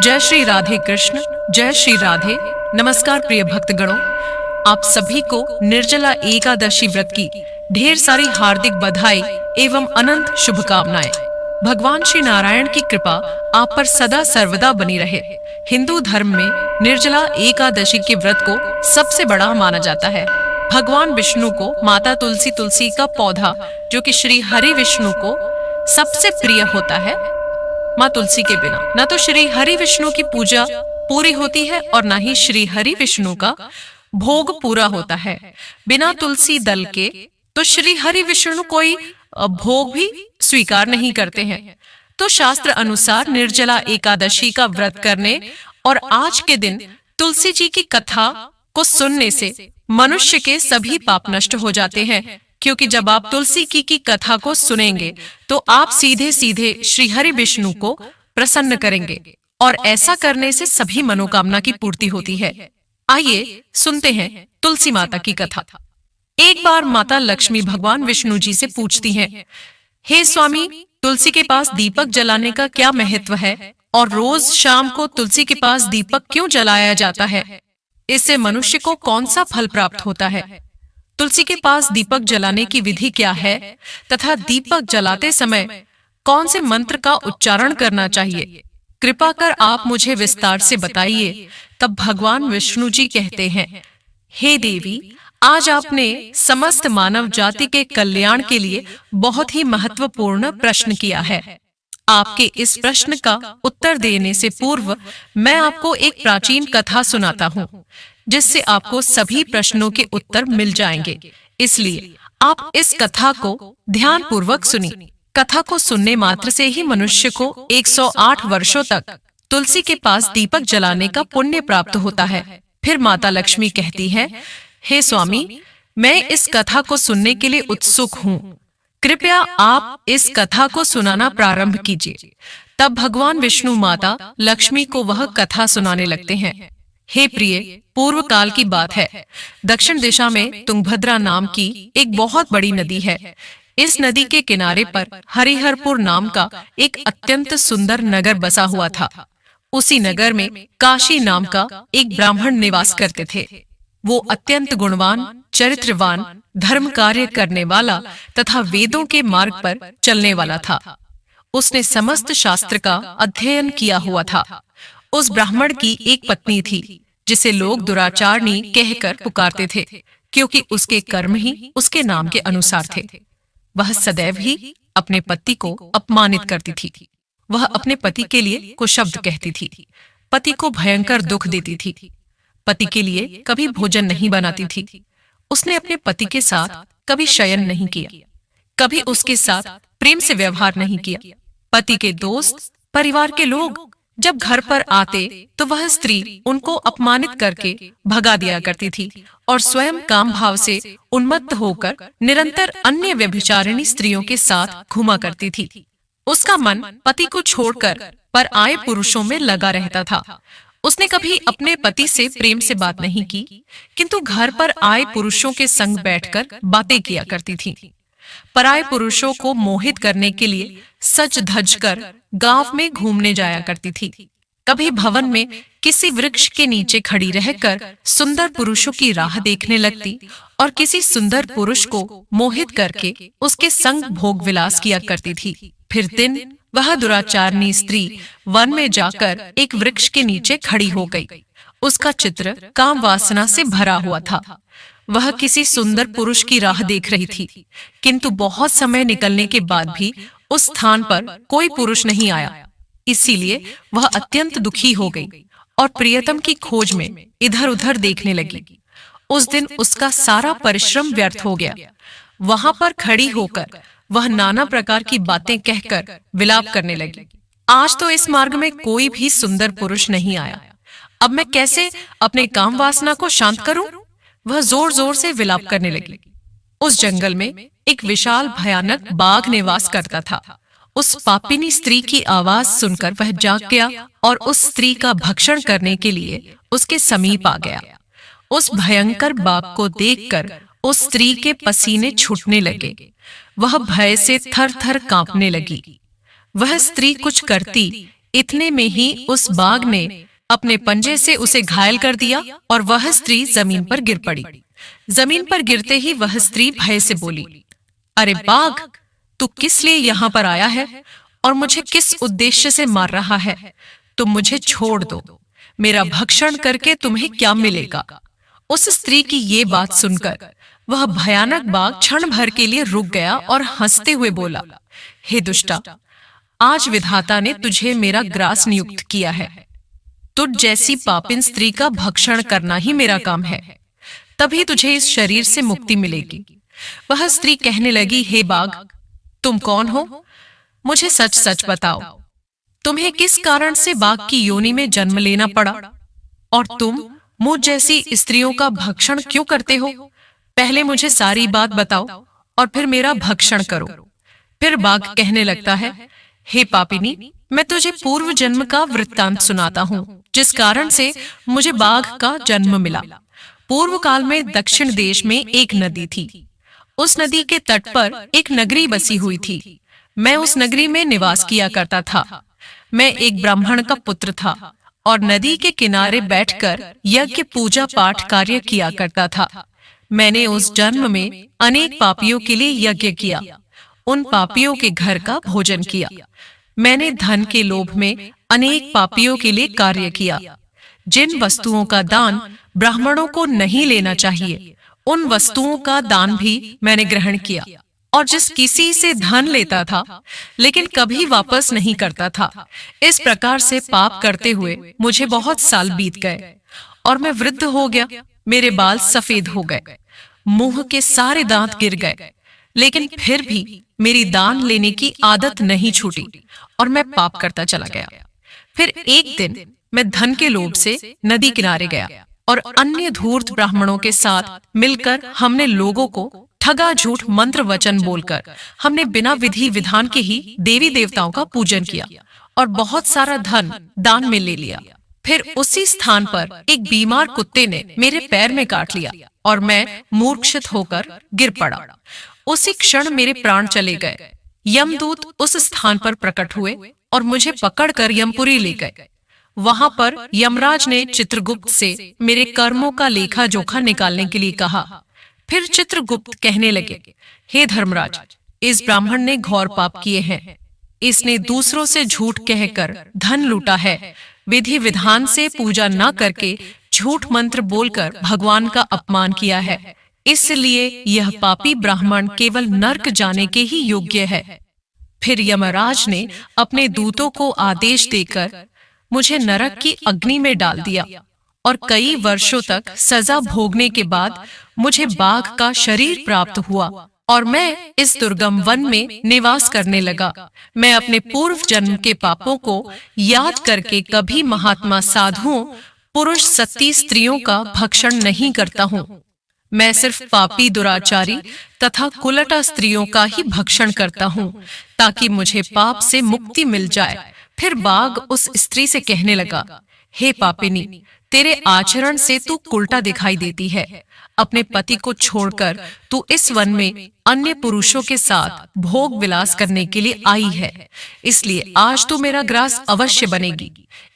जय श्री राधे कृष्ण, जय श्री राधे। नमस्कार प्रिय भक्तगणों, आप सभी को निर्जला एकादशी व्रत की ढेर सारी हार्दिक बधाई एवं अनंत शुभकामनाएं। भगवान श्री नारायण की कृपा आप पर सदा सर्वदा बनी रहे। हिंदू धर्म में निर्जला एकादशी के व्रत को सबसे बड़ा माना जाता है। भगवान विष्णु को माता तुलसी का पौधा, जो कि श्री हरि विष्णु को सबसे प्रिय होता है, माँ तुलसी के बिना न तो श्री हरि विष्णु की पूजा पूरी होती है और न ही श्री हरि विष्णु का भोग पूरा होता है। बिना तुलसी दल के तो श्री हरि विष्णु कोई भोग भी स्वीकार नहीं करते हैं। तो शास्त्र अनुसार निर्जला एकादशी का व्रत करने और आज के दिन तुलसी जी की कथा को सुनने से मनुष्य के सभी पाप नष्ट हो जाते हैं, क्योंकि जब आप तुलसी की कथा को सुनेंगे तो आप सीधे सीधे श्री हरि विष्णु को प्रसन्न करेंगे और ऐसा करने से सभी मनोकामना की पूर्ति होती है। आइए सुनते हैं तुलसी माता की कथा। एक बार माता लक्ष्मी भगवान विष्णु जी से पूछती हैं, हे स्वामी, तुलसी के पास दीपक जलाने का क्या महत्व है और रोज शाम को तुलसी के पास दीपक क्यों जलाया जाता है? इससे मनुष्य को कौन सा फल प्राप्त होता है? तुलसी के पास दीपक जलाने की विधि क्या है तथा दीपक जलाते समय कौन से मंत्र का उच्चारण करना चाहिए? कृपा कर आप मुझे विस्तार से बताइए। तब भगवान विष्णु जी कहते हैं, हे देवी, आज आपने समस्त मानव जाति के कल्याण के लिए बहुत ही महत्वपूर्ण प्रश्न किया है। आपके इस प्रश्न का उत्तर देने से पूर्व मैं आपको एक प्राचीन कथा सुनाता हूँ, जिससे आपको सभी प्रश्नों के उत्तर मिल जाएंगे। इसलिए आप इस कथा को ध्यान पूर्वक सुनिए। कथा को सुनने मात्र से ही मनुष्य को 108 वर्षों तक तुलसी के पास दीपक जलाने का पुण्य प्राप्त होता है। फिर माता लक्ष्मी कहती है, हे स्वामी, मैं इस कथा को सुनने के लिए उत्सुक हूँ। कृपया आप इस कथा को सुनाना प्रारंभ कीजिए। तब भगवान विष्णु माता लक्ष्मी को वह कथा सुनाने लगते हैं। हे प्रिय, पूर्व काल की बात है। दक्षिण दिशा में तुंगभद्रा नाम की एक बहुत बड़ी नदी है। इस नदी के किनारे पर हरिहरपुर नाम का एक अत्यंत सुंदर नगर बसा हुआ था। उसी नगर में काशी नाम का एक ब्राह्मण निवास करते थे। वो अत्यंत गुणवान, चरित्रवान, धर्म कार्य करने वाला तथा वेदों के मार्ग पर चलने वाला था। उसने समस्त शास्त्र का अध्ययन किया हुआ था। उस ब्राह्मण की एक पत्नी थी, जिसे लोग दुराचारणी कहकर पुकारते थे, क्योंकि उसके कर्म ही उसके नाम के अनुसार थे। वह सदैव ही अपने पति को अपमानित करती थी। वह अपने पति के लिए कुशब्द कहती थी, पति को भयंकर दुख देती थी, पति के लिए कभी भोजन नहीं बनाती थी। उसने अपने पति के साथ कभी शयन नहीं किया, कभी उसके साथ प्रेम से व्यवहार नहीं किया। पति के दोस्त, परिवार के लोग जब घर पर आते तो वह स्त्री उनको अपमानित करके भगा दिया करती थी और स्वयं काम भाव से उन्मत्त होकर निरंतर अन्य व्यभिचारिणी स्त्रियों के साथ घूमा करती थी। उसका मन पति को छोड़कर पर आए पुरुषों में लगा रहता था। उसने कभी अपने पति से प्रेम से बात नहीं की, किंतु घर पर आए पुरुषों के संग बैठकर बातें किया करती थी। पराये पुरुषों को मोहित करने के लिए सज धज कर गांव में घूमने जाया करती थी। कभी भवन में किसी वृक्ष के नीचे खड़ी रहकर सुंदर पुरुषों की राह देखने लगती और किसी सुंदर पुरुष को मोहित करके उसके संग भोग विलास किया करती थी। फिर दिन वह दुराचारणी स्त्री वन में जाकर एक वृक्ष के नीचे खड़ी हो गई। उसका चित्र काम वासना से भरा हुआ था। वह किसी सुंदर पुरुष की राह देख रही थी, किंतु बहुत समय निकलने के बाद भी उस स्थान पर कोई पुरुष नहीं आया। इसीलिए वह अत्यंत दुखी हो गई और प्रियतम की खोज में इधर-उधर देखने लगी। उस दिन उसका सारा परिश्रम व्यर्थ हो गया। वहां पर खड़ी होकर वह नाना प्रकार की बातें कहकर विलाप करने लगी। आज तो इस मार्ग में कोई भी सुंदर पुरुष नहीं आया। अब मैं कैसे अपने काम वासना को शांत करूं? वह जोर जोर से विलाप करने लगी। उस जंगल में एक विशाल भयानक बाघ निवास करता था। उस पापिनी स्त्री की आवाज सुनकर वह जाग गया और उस स्त्री का भक्षण करने के लिए उसके समीप आ गया। उस भयंकर बाघ को देखकर उस स्त्री के पसीने छूटने लगे। वह भय से थर थर कांपने लगी। वह स्त्री कुछ करती इतने में ही उस बाघ ने अपने पंजे से उसे घायल कर दिया और वह स्त्री जमीन पर गिर पड़ी। जमीन पर गिरते ही वह स्त्री भय से बोली, अरे बाघ, तू किस लिए यहाँ पर आया है और मुझे किस उद्देश्य से मार रहा है? तुम मुझे छोड़ दो, मेरा भक्षण करके तुम्हें क्या मिलेगा? उस स्त्री की ये बात सुनकर वह भयानक बाघ क्षण भर के लिए रुक गया और हंसते हुए बोला, हे दुष्टा, आज विधाता ने तुझे मेरा ग्रास नियुक्त किया है। तुझ जैसी पापिन स्त्री का भक्षण करना ही मेरा काम है, तभी तुझे इस शरीर से मुक्ति मिलेगी। वह स्त्री कहने लगी, हे बाघ, तुम कौन हो? मुझे सच सच बताओ, तुम्हें किस कारण से बाघ की योनि में जन्म लेना पड़ा और तुम मुझ जैसी स्त्रियों का भक्षण क्यों करते हो? पहले मुझे सारी बात बताओ और फिर मेरा भक्षण करो। फिर बाघ कहने लगता है, हे पापिनी, मैं तुझे पूर्व जन्म का वृत्तांत सुनाता हूँ, जिस कारण से मुझे बाघ का जन्म मिला। पूर्व काल में दक्षिण देश में एक नदी थी। उस नदी के तट पर एक नगरी बसी हुई थी। मैं उस नगरी में निवास किया करता था। मैं एक ब्राह्मण का पुत्र था और नदी के किनारे बैठकर यज्ञ पूजा पाठ कार्य किया करता था। मैंने उस जन्म में अनेक पापियों के लिए यज्ञ किया, उन पापियों के घर का भोजन किया। मैंने धन के लोभ में अनेक पापियों के लिए कार्य किया। जिन वस्तुओं का दान ब्राह्मणों को नहीं लेना चाहिए, उन वस्तुओं का दान भी मैंने ग्रहण किया। और जिस किसी से धन लेता था लेकिन कभी वापस नहीं करता था, इस प्रकार से पाप करते हुए मुझे बहुत साल बीत गए और मैं वृद्ध हो गया। मेरे बाल सफेद हो गए, मुंह के सारे दांत गिर गए, लेकिन फिर भी मेरी दान लेने की आदत नहीं छूटी और मैं पाप करता चला गया। फिर एक दिन मैं धन के लोभ से नदी किनारे गया और अन्य धूर्त ब्राह्मणों के साथ मिलकर हमने लोगों को ठगा झूठ मंत्र वचन बोलकर हमने बिना विधि विधान के ही देवी देवताओं का पूजन किया और बहुत सारा धन दान में ले लिया। फिर उसी स्थान पर एक बीमार कुत्ते ने मेरे पैर में काट लिया और मैं मूर्छित होकर गिर पड़ा। उसी क्षण मेरे प्राण चले गए। यमदूत उस स्थान पर प्रकट हुए और मुझे पकड़कर यमपुरी ले गए। वहां पर यमराज ने चित्रगुप्त से मेरे कर्मों का लेखा जोखा निकालने के लिए कहा। फिर चित्रगुप्त कहने लगे, हे धर्मराज, इस ब्राह्मण ने घोर पाप किए हैं। इसने दूसरों से झूठ कहकर धन लूटा है, विधि विधान से पूजा न करके झूठ मंत्र बोलकर भगवान का अपमान किया है। इसलिए यह पापी ब्राह्मण केवल नर्क जाने के ही योग्य है। फिर यमराज ने अपने दूतों को आदेश देकर मुझे नरक की अग्नि में डाल दिया और कई वर्षों तक सजा भोगने के बाद मुझे बाघ का शरीर प्राप्त हुआ और मैं इस दुर्गम वन में निवास करने लगा। मैं अपने पूर्व जन्म के पापों को याद करके कभी महात्मा साधुओं, पुरुष सती स्त्रियों का भक्षण नहीं करता हूँ। मैं सिर्फ पापी दुराचारी तथा कुलटा स्त्रियों का ही भक्षण करता हूँ ताकि मुझे पाप से मुक्ति मिल जाए। फिर बाघ उस स्त्री से कहने लगा, हे पापिनी, तेरे आचरण से तू उल्टा दिखाई देती है। अपने पति को छोड़कर तू इस वन में अन्य पुरुषों के साथ भोग विलास करने के लिए आई है, इसलिए आज तू मेरा ग्रास अवश्य बनेगी।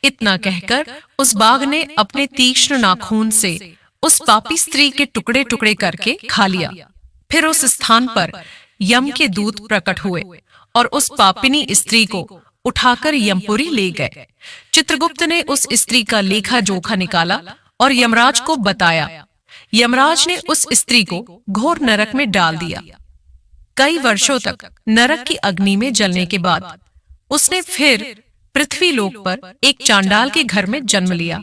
इतना कहकर उस बाघ ने अपने तीक्ष्ण नाखून से उस पापी स्त्री के टुकड़े टुकड़े करके खा लिया। फिर उस स्थान पर यम के दूत प्रकट हुए और उस पापिनी स्त्री को उठाकर यमपुरी ले गए। चित्रगुप्त ने उस स्त्री का लेखा जोखा निकाला और यमराज को बताया। यमराज ने उस स्त्री को घोर नरक में डाल दिया। कई वर्षों तक नरक की अग्नि में जलने के बाद उसने फिर पृथ्वी लोक पर एक चांडाल के घर में जन्म लिया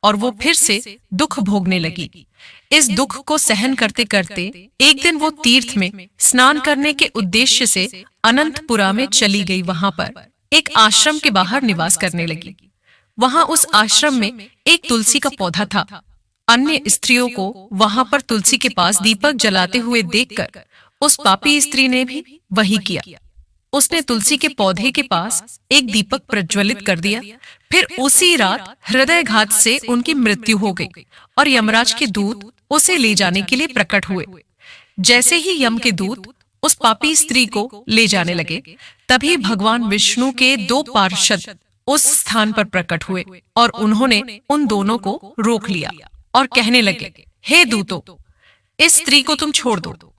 और वो फिर से दुख भोगने लगी। इस दुख को सहन करते करते एक दिन वो तीर्थ में स्नान करने के उद्देश्य से अनंतपुरा में चली गई। वहां पर एक आश्रम के बाहर निवास करने लगी। वहां उस आश्रम में एक तुलसी का पौधा था। अन्य स्त्रियों को वहां पर तुलसी के पास दीपक जलाते हुए देखकर उस पापी स्त्री ने भी वही किया। उसने तुलसी के पौधे के पास एक दीपक प्रज्वलित कर दिया। फिर उसी रात हृदयघात से उनकी मृत्यु हो गई और यमराज के दूत उसे ले जाने के लिए प्रकट हुए। जैसे ही यम के दूत उस पापी स्त्री को ले जाने लगे, तभी भगवान विष्णु के दो पार्षद उस स्थान पर प्रकट हुए और उन्होंने उन दोनों को रोक लिया और कहने लगे, हे दूतों, इस स्त्री को तुम छोड़ दो,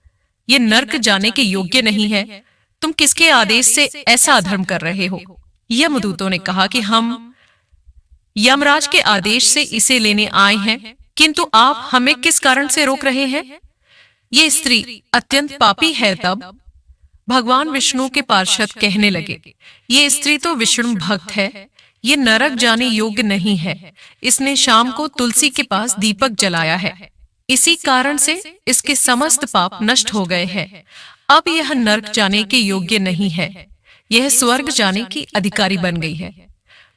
ये नर्क जाने के योग्य नहीं है। तुम किसके आदेश से ऐसा अधर्म कर रहे हो? यमदूतों ने कहा कि हम यमराज के आदेश से इसे लेने आए हैं, किंतु आप हमें किस कारण से रोक रहे हैं? ये स्त्री अत्यंत पापी है। तब भगवान विष्णु के पार्षद कहने लगे, ये स्त्री तो विष्णु भक्त है, ये नरक जाने योग्य नहीं है। इसने शाम को तुलसी के पास दीपक जलाया है, इसी कारण से इसके समस्त पाप नष्ट हो गए हैं। अब यह नरक जाने के योग्य नहीं है, यह स्वर्ग जाने की अधिकारी बन गई है।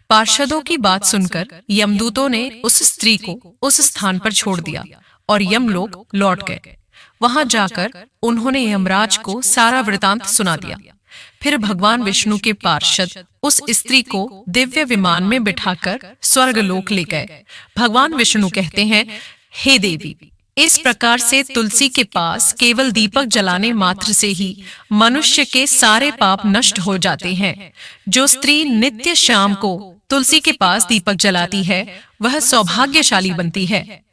पार्षदों की बात सुनकर यमदूतों ने उस स्त्री को उस स्थान पर छोड़ दिया और यमलोक लौट गए। वहां जाकर उन्होंने यमराज को सारा वृतांत सुना दिया। फिर भगवान विष्णु के पार्षद उस स्त्री को दिव्य विमान में बिठाकर स्वर्गलोक ले गए। भगवान विष्णु कहते हैं, हे देवी, इस प्रकार से तुलसी के पास केवल दीपक जलाने मात्र से ही मनुष्य के सारे पाप नष्ट हो जाते हैं। जो स्त्री नित्य शाम को तुलसी के पास दीपक जलाती है, वह सौभाग्यशाली बनती है।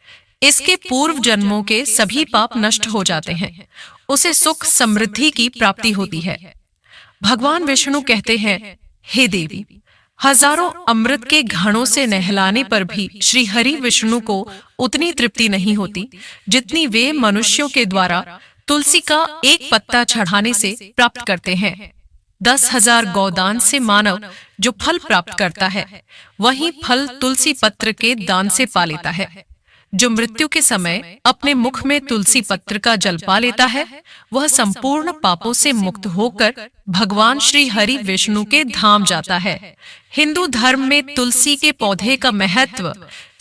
इसके पूर्व जन्मों के सभी पाप नष्ट हो जाते हैं, उसे सुख समृद्धि की प्राप्ति होती है। भगवान विष्णु कहते हैं, हे देवी, हजारों अमृत के घड़ों से नहलाने पर भी श्री हरि विष्णु को उतनी तृप्ति नहीं होती जितनी वे मनुष्यों के द्वारा तुलसी का एक पत्ता चढ़ाने से प्राप्त करते हैं। 10,000 गौदान से मानव जो फल प्राप्त करता है, वही फल तुलसी पत्र के दान से पा लेता है। जो मृत्यु के समय अपने मुख में तुलसी पत्र का जल पा लेता है, वह संपूर्ण पापों से मुक्त होकर भगवान श्री हरि विष्णु के धाम जाता है। हिंदू धर्म में तुलसी के पौधे का महत्व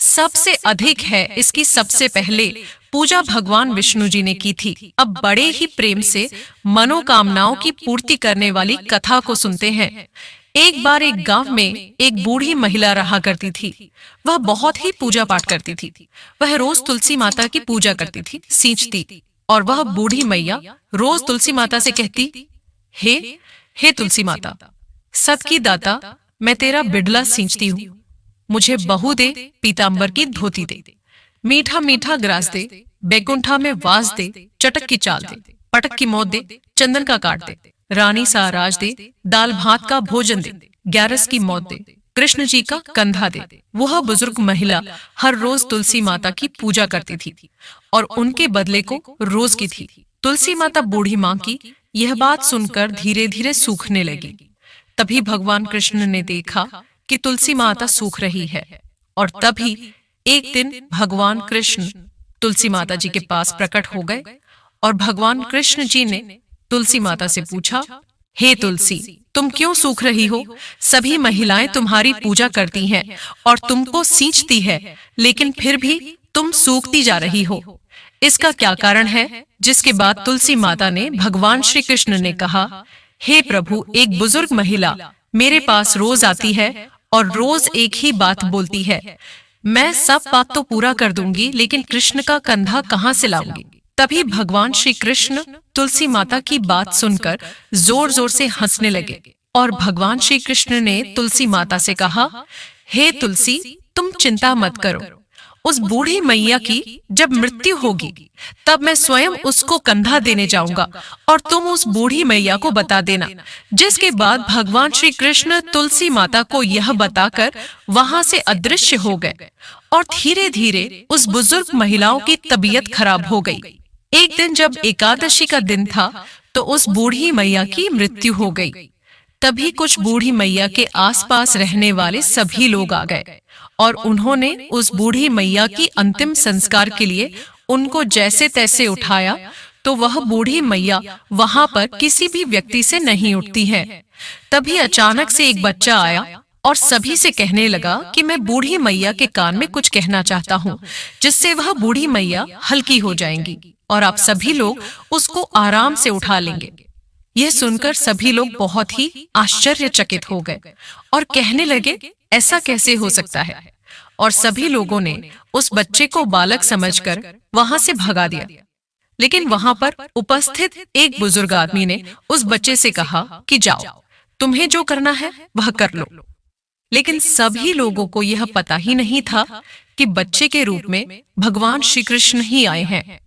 सबसे अधिक है। इसकी सबसे पहले पूजा भगवान विष्णु जी ने की थी। अब बड़े ही प्रेम से मनोकामनाओं की पूर्ति करने वाली कथा को सुनते हैं। एक बार एक गांव में एक बूढ़ी महिला रहा करती थी। वह बहुत ही पूजा पाठ करती थी। वह रोज तुलसी माता की पूजा करती थी, सींचती, और वह बूढ़ी मैया रोज तुलसी माता से कहती, हे तुलसी माता, सत की दाता, मैं तेरा बिडला सींचती हूँ, मुझे बहू दे, पीतांबर की धोती दे, मीठा मीठा ग्रास दे, बैकुंठा में वास दे, चटक की चाल दे, पटक की मौत दे, चंदन का काट दे, रानी सा राज दे, दाल भात का भोजन दे, ग्यारस की मौत दे, कृष्ण जी का कंधा दे। वह बुजुर्ग महिला हर रोज तुलसी माता की पूजा करती थी और उनके बदले को रोज की थी। तुलसी माता बूढ़ी माँ की यह बात सुनकर धीरे धीरे सूखने लगी। तभी भगवान कृष्ण ने देखा कि तुलसी माता सूख रही है, और तभी एक दिन भगवान कृष्ण तुलसी माता जी के पास प्रकट हो गए और भगवान कृष्ण जी ने तुलसी माता से पूछा, हे तुलसी, तुम क्यों सूख रही हो? सभी महिलाएं तुम्हारी पूजा करती हैं और तुमको सींचती है, लेकिन फिर भी तुम सूखती जा रही हो। इसका क्या कारण है? जिसके बाद तुलसी माता ने भगवान श्री कृष्ण ने कहा, हे प्रभु, एक बुजुर्ग महिला मेरे पास रोज आती है और रोज एक ही बात बोलती है, मैं सब बात तो पूरा कर दूंगी, लेकिन कृष्ण का कंधा कहाँ से लाऊंगी? तभी भगवान श्री कृष्ण तुलसी माता की बात सुनकर जोर जोर से हंसने लगे और भगवान श्री कृष्ण ने तुलसी माता से कहा, हे तुलसी, तुम चिंता मत करो। उस बूढ़ी मैया की जब मृत्यु होगी तब मैं स्वयं उसको कंधा देने जाऊंगा और तुम उस बूढ़ी मैया को बता देना। जिसके बाद भगवान श्री कृष्ण तुलसी माता को यह बताकर वहां से अदृश्य हो गए और धीरे धीरे उस बुजुर्ग महिलाओं की तबीयत खराब हो गई। एक दिन जब एकादशी का दिन था तो उस बूढ़ी मैया की मृत्यु हो गई। तभी कुछ बूढ़ी मैया के आसपास रहने वाले सभी लोग आ गए और उन्होंने उस बूढ़ी मैया की अंतिम संस्कार के लिए उनको जैसे तैसे उठाया, तो वह बूढ़ी मैया वहां पर किसी भी व्यक्ति से नहीं उठती है। तभी अचानक से एक बच्चा आया और सभी से कहने लगा कि मैं बूढ़ी मैया के कान में कुछ कहना चाहता हूँ, जिससे वह बूढ़ी मैया हल्की हो जाएंगी और आप सभी लोग उसको आराम से उठा लेंगे। यह सुनकर सभी लोग बहुत ही आश्चर्यचकित हो गए और कहने लगे, ऐसा कैसे हो सकता है? और सभी लोगों ने उस बच्चे को बालक समझकर वहां से भगा दिया। लेकिन वहां पर उपस्थित एक बुजुर्ग आदमी ने उस बच्चे से कहा कि जाओ, तुम्हें जो करना है वह कर लो। लेकिन सभी लोगों को यह पता ही नहीं था कि बच्चे के रूप में भगवान श्री कृष्ण ही आए हैं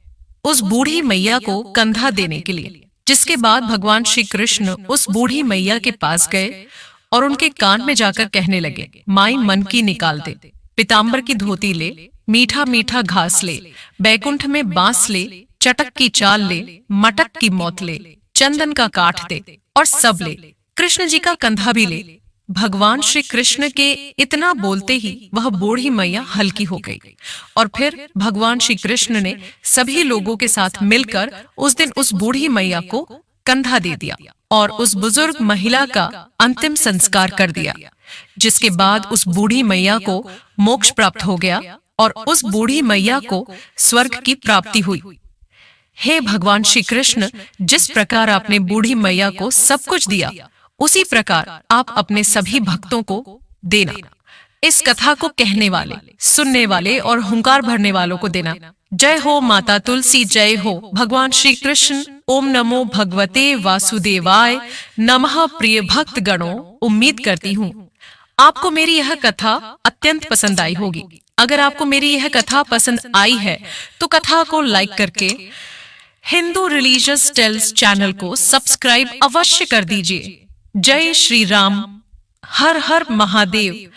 उस बूढ़ी मैया को कंधा देने के लिए। जिसके बाद भगवान श्री कृष्ण उस बूढ़ी मैया के पास गए और उनके कान में जाकर कहने लगे, माई मन की निकाल दे, पीताम्बर की धोती ले, मीठा मीठा घास ले, बैकुंठ में बांस ले, चटक की चाल ले, मटक की मौत ले, चंदन का काठ दे और सब ले, कृष्ण जी का कंधा भी ले। भगवान श्री कृष्ण के इतना बोलते ही वह बूढ़ी मैया हल्की हो गई और फिर भगवान श्री कृष्ण ने सभी लोगों के साथ मिलकर उस दिन उस बूढ़ी मैया को कंधा दे दिया और उस बुजुर्ग महिला का अंतिम संस्कार कर दिया। जिसके बाद उस बूढ़ी मैया को मोक्ष प्राप्त हो गया और उस बूढ़ी मैया को स्वर्ग की प्राप्ति हुई। हे भगवान श्री कृष्ण, जिस प्रकार आपने बूढ़ी मैया को सब कुछ दिया उसी प्रकार आप अपने सभी भक्तों को देना। इस कथा को कहने वाले, सुनने वाले और हुंकार भरने वालों को देना। जय हो माता तुलसी, जय हो भगवान श्री कृष्ण। ओम नमो भगवते वासुदेवाय नमः। प्रिय भक्त गणों, उम्मीद करती हूँ आपको मेरी यह कथा अत्यंत पसंद आई होगी। अगर आपको मेरी यह कथा पसंद आई है तो कथा को लाइक करके हिंदू रिलीजियस टेल्स चैनल को सब्सक्राइब अवश्य कर दीजिए। जय श्री राम, हर हर महादेव।